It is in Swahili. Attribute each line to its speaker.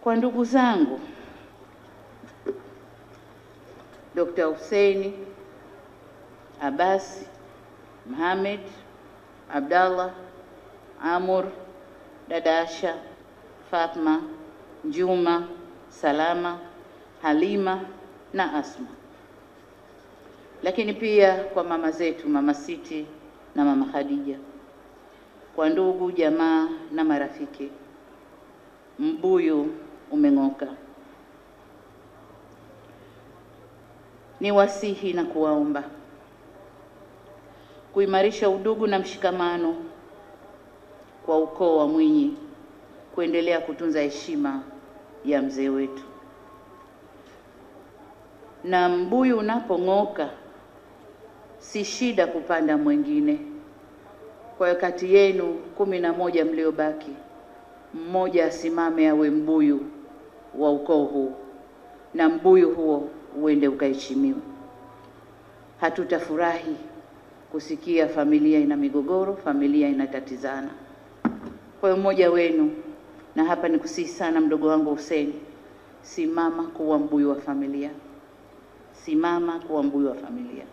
Speaker 1: Kwa ndugu zangu Dr. Hussein, Abbas, Mohamed, Abdallah, Amur, dada Asha, Fatma, Juma, Salama, Halima na Asma. Lakini pia kwa mama zetu, Mama Siti na Mama Khadija, kwa ndugu, jamaa na marafiki, mbuyu umeng'oka. Ni wasihi na kuwaomba kuimarisha udugu na mshikamano kwa ukoo wa Mwinyi, kuendelea kutunza heshima ya mzee wetu. Na mbuyu unapong'oka si shida kupanda mwingine. Kwa kati yenu 11 mliobaki, mmoja asimame awe mbuyu wa ukoo huu, na mbuyu huo uende ukaheshimiwe. Hatutafurahi kusikia familia ina migogoro, familia inatatizana. Kwa hiyo mmoja wenu, na hapa nikusihi sana mdogo wangu Hussein, simama kuwa mbuyu wa familia. Simama kuwa mbuyu wa familia.